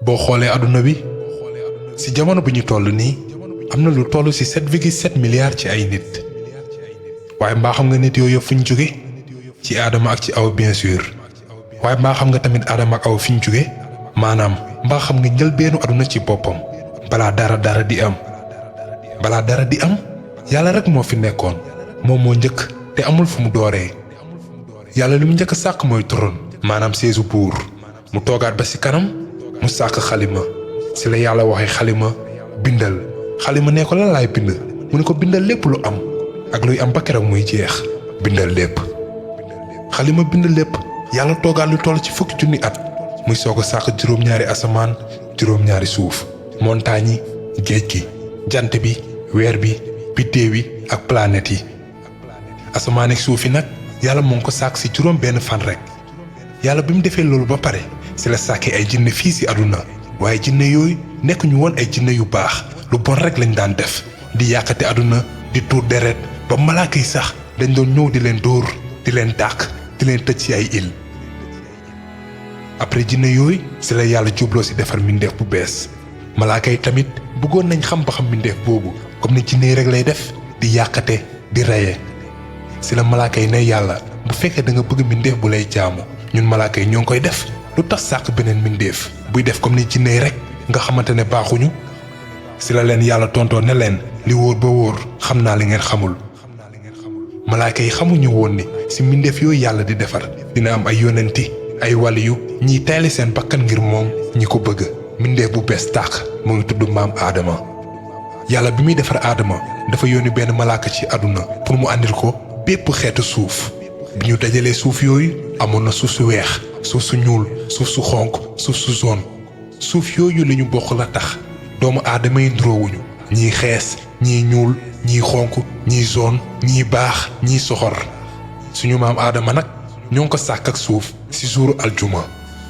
boo xoolee àdduna bi ci jamono bi ñu toll nii am na lu toll ci 7,7 milliards ci ay nit waaye mbaa xam nga nit yooyu yëpp fu ñu jóge ci aadama ak ci aw bien sûr waaye mbaa xam nga tamit aadama ak aw fi ñu jóge maanaam mbaa xam nga njëlbeenu àdduna ci boppam balaa dara di am yàlla rek moo fi nekkoon moom moo njëkk te amul fu mu dooree yàlla li mu njëkk a sàkk mooy trône maanaam seesu buur mu toogaat ba ci kanam mu sàkk xalima ci la yàlla waxee xalima bindal xalima ne ko lan laay bind mu ne ko bindal lépp lu am ak luy am ba keroog muy jeex bindal lépp xalima bind lépp yàlla toogaat lu toll ci 10,000 at muy soog a sàkk juróom-ñaari asamaan juróom-ñaari suuf montagne yi géej gi jant bi weer bi biddéew yi ak planètes yi asamaan ak suuf yi nag yàlla moo ngi ko sàkk ci juróom benn fan rek yàlla bi mu defee loolu ba pare ci la sàkkee ay jinne fii ci àdduna waaye jinne yooyu nekk ñu woon ay jinne yu baax lu bon rek lañ daan def di yàqate àdduna di tuur deret ba malaaka yi sax dañ doon ñëw di leen dóor di leen dàq di leen tëj ci ay île après jinne yooyu ci la yàlla jubloo ci defar mbindeef bu bees malaaka yi tamit bëggoon nañ xam ba xam mbindeef boobu comme ni jinne yi rek lay def di yàqate di reye ci la malaaka yi ne yàlla bu fekkee da nga bëgg mbindeef bu lay jaamu ñun malaaka yi ñoo ngi koy def lu tax sàkk beneen mbindeef buy def comme ni jinne yi rek nga xamante ne baaxuñu ci la leen yàlla tontoo ne leen li wóor ba wóor xam naa li ngeen xamul malaaka yi xamuñu woon ni ci mbindeef yooyu yàlla di defar dina am ay yonenti ay waliyu ñiy tayli seen bakkan ngir moom ñi ko bëgg mbindeef bu bees tàq mu ngi tudd maam aadama yàlla bi muy defar aadama dafa yónni benn malaaka ci àdduna pour mu àndil ko bépp xeetu suuf bi ñu dajalee suuf yooyu amoon na suuf su weex suuf su ñuul suuf su xonq suuf su zone suuf yooyu li ñu bokk la tax doomu aadama yi nduroowuñu ñii xees ñii ñuul ñii xonq ñii zone ñii baax ñii soxor suñu maam aadama nag ñoo ngi ko sàkk ak suuf ci suuru aljuma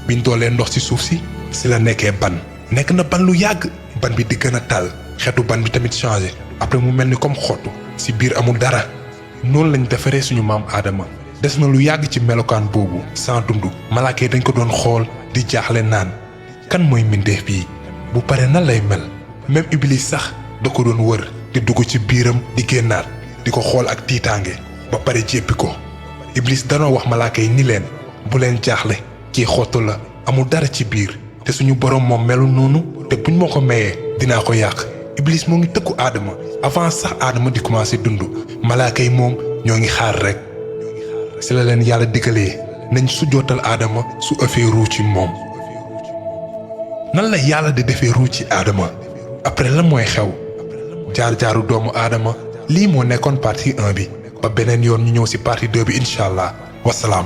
biñ doolee ndox ci suuf si ci la nekkee ban nekk na ban lu yàgg ban bi di gën a tàll xeetu ban bi tamit changé après mu mel ni comme xottu ci biir amul dara noonu lañ defaree suñu maam aadama des na lu yàgg ci melokaan boobu sans dund malaaka yi dañ ko doon xool di jaaxle naan kan mooy mbindeef bii bu pare nan lay mel même iblis sax da ko doon wër di dugg ci biiram di génnaat di ko xool ak tiitaange ba pare jéppi ko iblis danoo wax malaaka yi ni leen bu leen jaaxle kii xottu la amul dara ci biir te suñu borom moom melu noonu te buñ ma ko mayee dinaa ko yàq iblis moo ngi tëkku aadama avant sax aadama di commencer dund malaaka yi moom ñoo ngi xaar rek ci la leen yàlla digalee nañ sujjootal aadama su ëffee ruu ci moom nan la yàlla di defee ruu ci aadama après lan mooy xew jaar-jaaru doomu aadama lii moo nekkoon partie 1 bi ba beneen yoon ñu ñëw ci partie 2 bi incha allah wasalaam